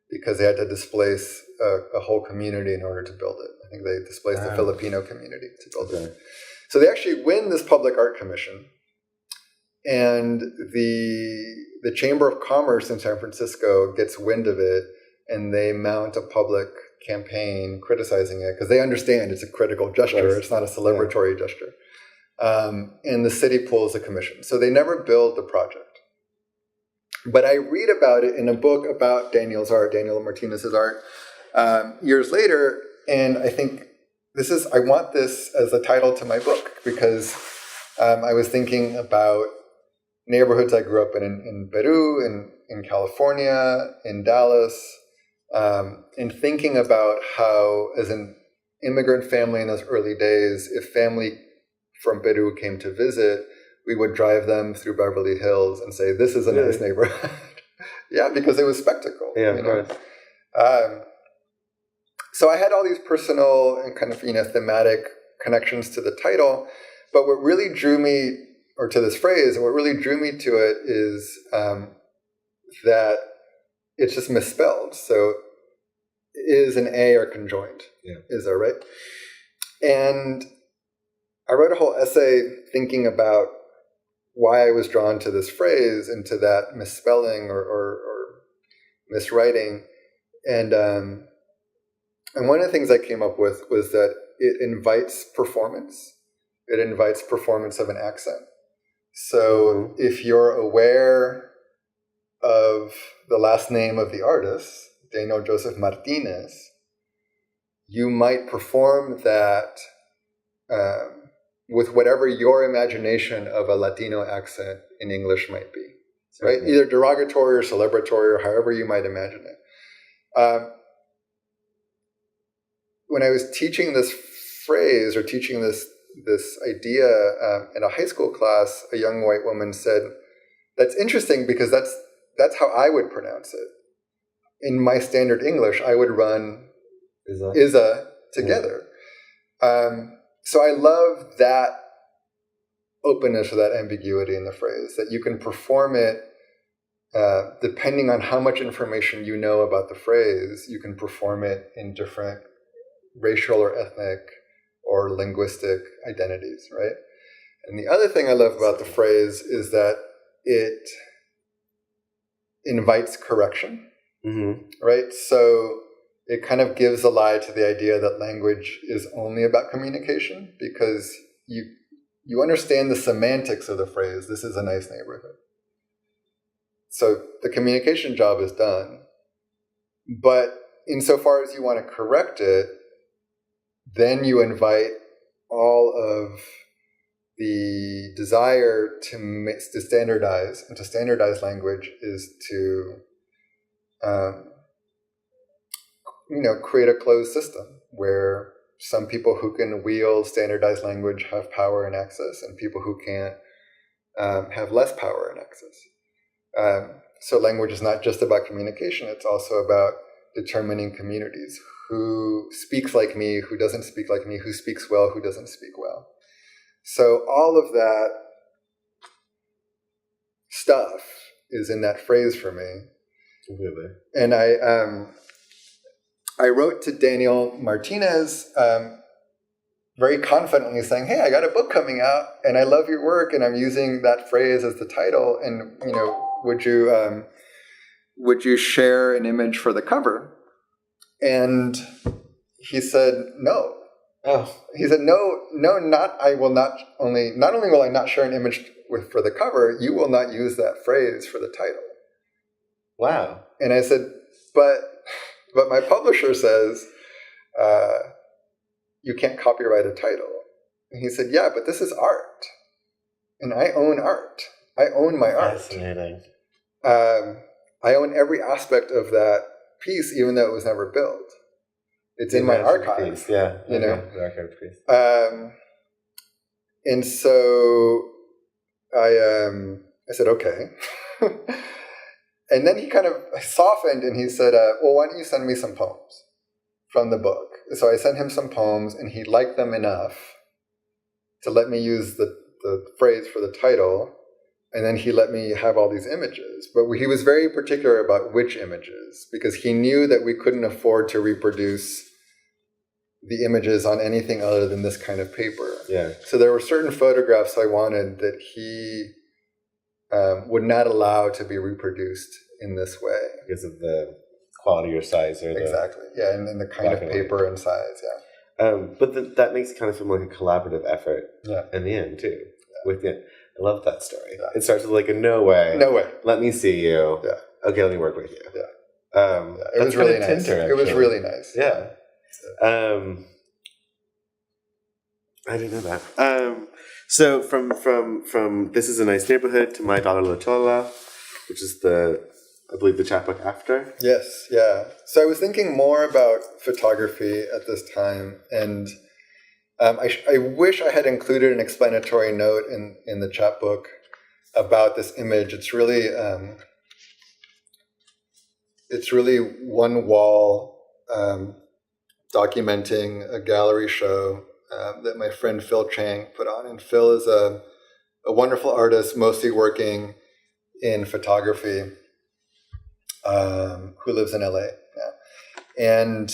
because they had to displace a whole community in order to build it. I think they displaced the Filipino community to build it. So they actually win this public art commission, and the Chamber of Commerce in San Francisco gets wind of it, and they mount a public campaign criticizing it because they understand it's a critical gesture. Yes. It's not a celebratory gesture. And the city pulls the commission. So they never build the project. But I read about it in a book about Daniel Martinez's art, years later, and I think I want this as a title to my book, because I was thinking about neighborhoods I grew up in Peru, in California, in Dallas, and thinking about how, as an immigrant family in those early days, if family from Peru came to visit, we would drive them through Beverly Hills and say, "This is a nice neighborhood." Yeah, because it was spectacle. Yeah, of course. So I had all these personal and kind of thematic connections to the title, but what really drew me, or to this phrase, and what really drew me to it is that it's just misspelled. So is and a are conjoined. Yeah. Is there, right? And I wrote a whole essay thinking about why I was drawn to this phrase and to that misspelling or miswriting. And one of the things I came up with was that it invites performance. It invites performance of an accent. So if you're aware of the last name of the artist, Daniel Joseph Martinez, you might perform that with whatever your imagination of a Latino accent in English might be, right? Either derogatory or celebratory, or however you might imagine it. When I was teaching this phrase, or teaching this idea in a high school class, a young white woman said, "That's interesting, because that's how I would pronounce it. In my standard English, I would run Isa together." So I love that openness, or that ambiguity in the phrase, that you can perform it depending on how much information you know about the phrase. You can perform it in different racial or ethnic or linguistic identities, right? And the other thing I love about the phrase is that it invites correction. right? So it kind of gives a lie to the idea that language is only about communication, because you understand the semantics of the phrase, this is a nice neighborhood. So the communication job is done. But insofar as you want to correct it, then you invite all of the desire to standardize, and to standardize language is to, create a closed system where some people who can wield standardized language have power and access, and people who can't have less power and access. So language is not just about communication, it's also about determining communities. Who speaks like me, who doesn't speak like me, who speaks well, who doesn't speak well. So all of that stuff is in that phrase for me. Completely. And I wrote to Daniel Martinez very confidently saying, hey, I got a book coming out and I love your work and I'm using that phrase as the title, and would you share an image for the cover? And he said no. Oh. He said no, not only will I not share an image for the cover, you will not use that phrase for the title. Wow. And I said, but my publisher says you can't copyright a title. And he said, yeah, but this is art. And I own art. I own my art. Fascinating. I own every aspect of that piece, even though it was never built. It's in my archive. Piece. Yeah. The archive piece. And so I said, okay. And then he kind of softened and he said, well, why don't you send me some poems from the book? So I sent him some poems and he liked them enough to let me use the phrase for the title. And then he let me have all these images. But he was very particular about which images, because he knew that we couldn't afford to reproduce the images on anything other than this kind of paper. Yeah. So there were certain photographs I wanted that he would not allow to be reproduced in this way. Because of the quality or size. Exactly. Yeah, and the kind of paper and size, yeah. But that makes it kind of feel like a collaborative effort in the end, too. Yeah. With it. I love that story. Yeah. It starts with like a no way. No way. Let me see you. Yeah. Okay, let me work with you. Yeah. It was really nice. Tinter, it was really nice. Yeah. I didn't know that. So from This Is a Nice Neighborhood to My Dollar La Chola, which is I believe the chapbook after. Yes, yeah. So I was thinking more about photography at this time, and I wish I had included an explanatory note in the chapbook about this image. It's really one wall documenting a gallery show that my friend Phil Chang put on. And Phil is a wonderful artist, mostly working in photography, who lives in LA. Yeah. And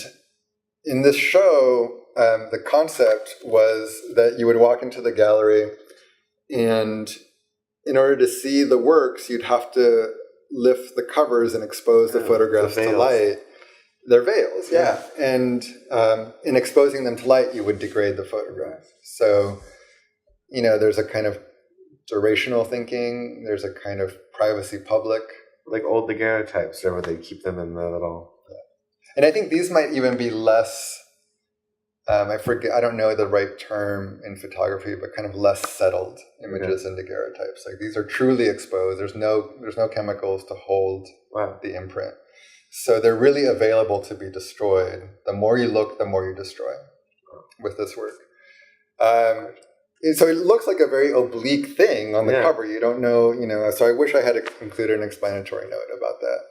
in this show, the concept was that you would walk into the gallery, and in order to see the works, you'd have to lift the covers and expose the photographs to light. They're veils, yeah. And in exposing them to light, you would degrade the photograph. So, there's a kind of durational thinking. There's a kind of privacy public. Like old daguerreotypes, where they keep them in the little... Yeah. And I think these might even be less... I forget. I don't know the right term in photography, but kind of less settled images and daguerreotypes. Like these are truly exposed. There's no chemicals to hold the imprint, so they're really available to be destroyed. The more you look, the more you destroy with this work. So it looks like a very oblique thing on the cover. You don't know, So I wish I had included an explanatory note about that.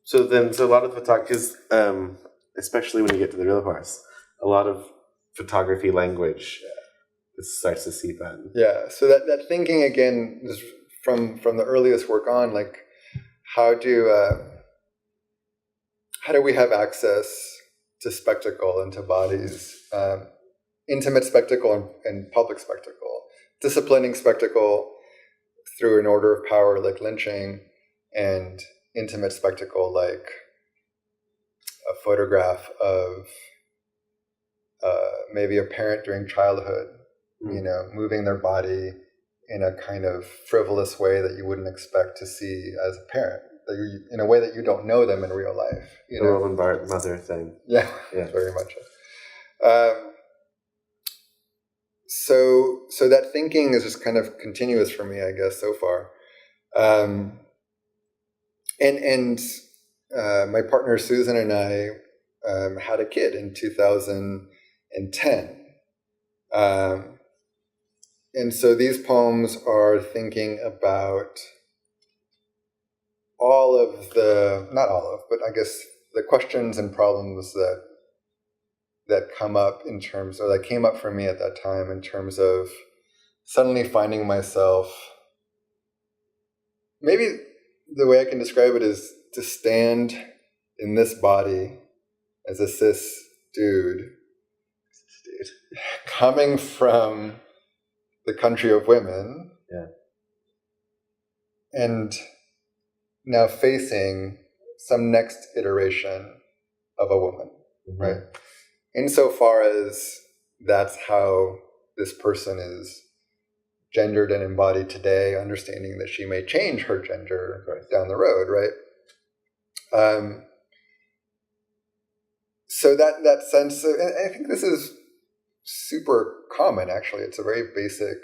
So a lot of photographers. Especially when you get to the real horse, a lot of photography language starts to seep in. Yeah, so that thinking again is from the earliest work on, like how do we have access to spectacle and to bodies, intimate spectacle and public spectacle, disciplining spectacle through an order of power like lynching, and intimate spectacle like a photograph of maybe a parent during childhood, moving their body in a kind of frivolous way that you wouldn't expect to see as a parent, in a way that you don't know them in real life. The Roland Barthes mother thing. Yeah, very much. So that thinking is just kind of continuous for me, I guess, so far. And my partner Susan and I had a kid in 2010. And so these poems are thinking about not all of, but I guess the questions and problems that come up that came up for me at that time in terms of suddenly finding myself, maybe the way I can describe it is to stand in this body as a cis dude coming from the country of women, and now facing some next iteration of a woman, right? Insofar as that's how this person is gendered and embodied today, understanding that she may change her gender down the road, right? So that sense of, and I think this is super common, actually. It's a very basic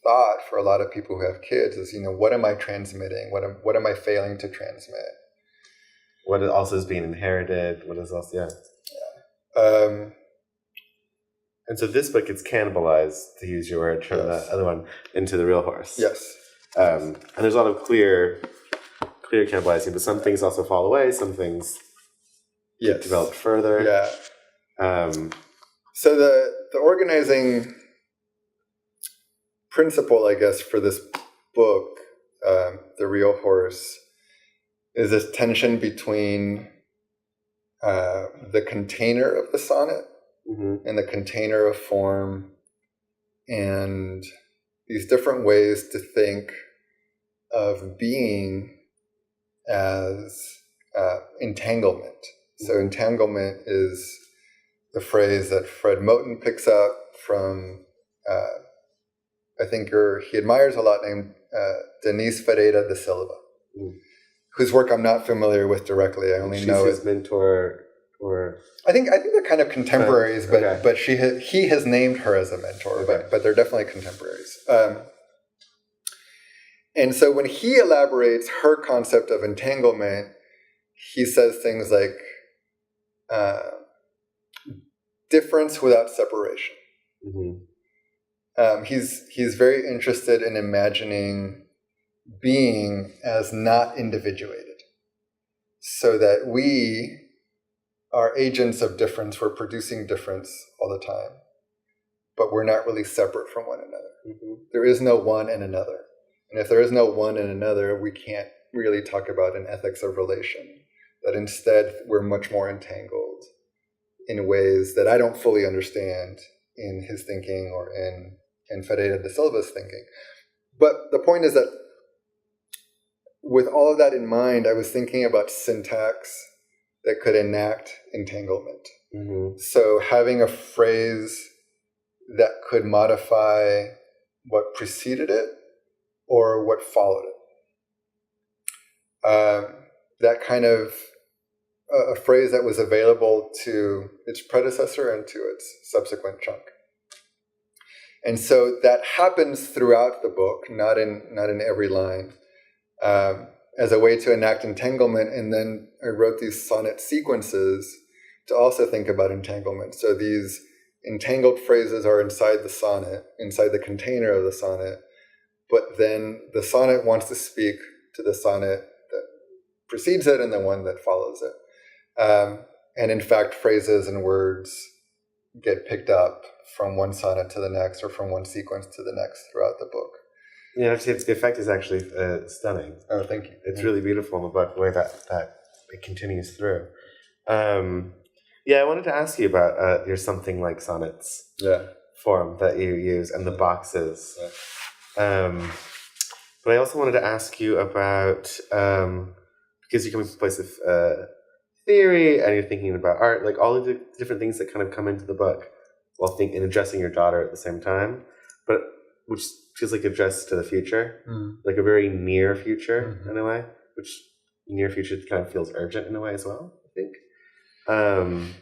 thought for a lot of people who have kids is, what am I transmitting? What am I failing to transmit? What also is being inherited? What is also, and so this book gets cannibalized, to use your word, from the other one, into The Real Horse. Yes. And there's a lot of clear cannibalizing, but some things also fall away, some things get developed further. Yeah. So the organizing principle, I guess, for this book, The Real Horse, is this tension between the container of the sonnet and the container of form, and these different ways to think of being as entanglement. So entanglement is the phrase that Fred Moten picks up from, I think he admires a lot, named Denise Ferreira da Silva, whose work I'm not familiar with directly. I only know his mentor, or I think they're kind of contemporaries, but he has named her as a mentor, but they're definitely contemporaries. And so when he elaborates her concept of entanglement, he says things like difference without separation. He's very interested in imagining being as not individuated, so that we are agents of difference. We're producing difference all the time, but we're not really separate from one another. There is no one and another. And if there is no one and another, we can't really talk about an ethics of relation. That instead, we're much more entangled in ways that I don't fully understand in his thinking or in Ferreira da Silva's thinking. But the point is that with all of that in mind, I was thinking about syntax that could enact entanglement. So having a phrase that could modify what preceded it or what followed it. That kind of a phrase that was available to its predecessor and to its subsequent chunk. And so that happens throughout the book, not in every line, as a way to enact entanglement. And then I wrote these sonnet sequences to also think about entanglement. So these entangled phrases are inside the sonnet, inside the container of the sonnet, but then the sonnet wants to speak to the sonnet that precedes it and the one that follows it. And in fact, phrases and words get picked up from one sonnet to the next, or from one sequence to the next throughout the book. Yeah, the effect is actually stunning. Oh, thank you. It's really beautiful in the book, the way that it continues through. I wanted to ask you about your something like sonnets form that you use and the boxes. But I also wanted to ask you about because you're coming from a place of theory, and you're thinking about art, like all of the different things that kind of come into the book while and addressing your daughter at the same time, but which feels like addressed to the future, like a very near future in a way, which near future kind of feels urgent in a way as well, I think.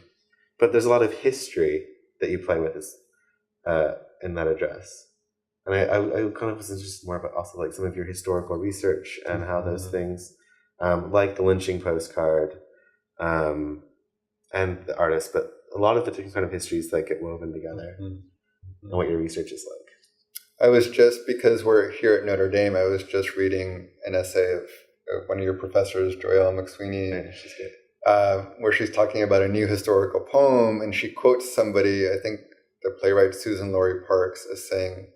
But there's a lot of history that you play with in that address. And I kind of was interested more about also like some of your historical research and how those things, like the lynching postcard, and the artist, but a lot of the different kind of histories that get woven together, and what your research is like. I was just, because we're here at Notre Dame, I was just reading an essay of one of your professors, Joelle McSweeney, She's good. where she's talking about a new historical poem, and she quotes somebody, I think the playwright Susan Laurie Parks, as saying,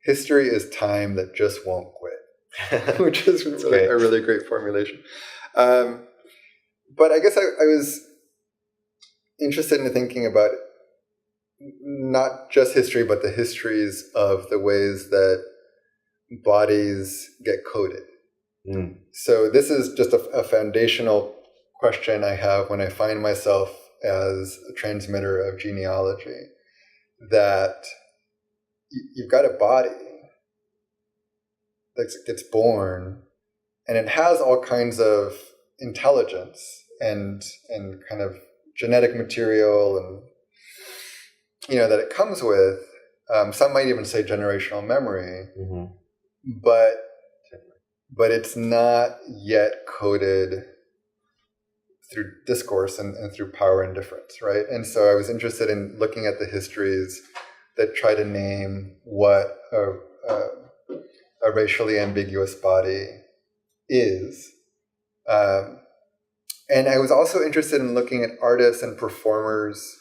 "History is time that just won't quit," which is really, a really great formulation. But I guess I was interested in thinking about not just history, but the histories of the ways that bodies get coded. So this is just a foundational question I have when I find myself as a transmitter of genealogy, that you've got a body that gets born, and it has all kinds of intelligence and kind of genetic material, and that it comes with. Some might even say generational memory, but it's not yet coded through discourse and through power and difference, right? And so I was interested in looking at the histories that try to name what a racially ambiguous body is. And I was also interested in looking at artists and performers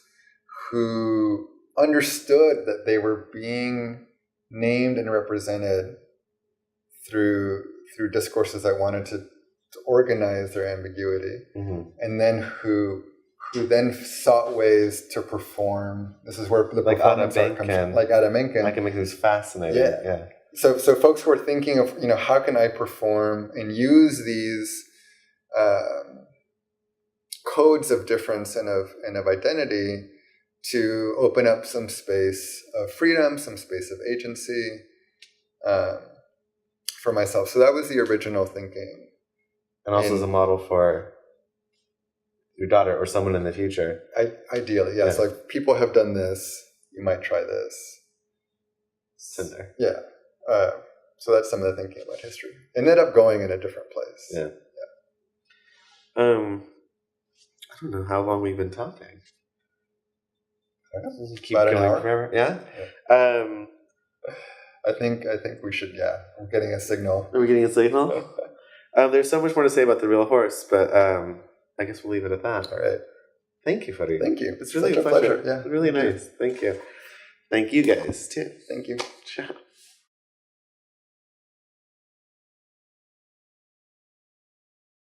who understood that they were being named and represented through discourses that wanted to organize their ambiguity, and then who then sought ways to perform. This is where the performance art comes from. Like Adam Menken. Adam Menken is fascinating. Yeah. So folks who are thinking of, how can I perform and use these codes of difference and of identity to open up some space of freedom, some space of agency for myself. So that was the original thinking. And also as a model for your daughter or someone in the future. Ideally, yes. Yeah. Like, people have done this, you might try this. Cinder. Yeah. So that's some of the thinking about history. Ended up going in a different place. Yeah. I don't know how long we've been talking. Keep about going an hour. Forever. Yeah. I think we should. Yeah, I'm getting a signal. Are we getting a signal? There's so much more to say about the real horse, but I guess we'll leave it at that. All right. Thank you, Farid. Thank you. It's really a pleasure. Yeah. Really nice. Thank you. Thank you guys too. Thank you. Ciao.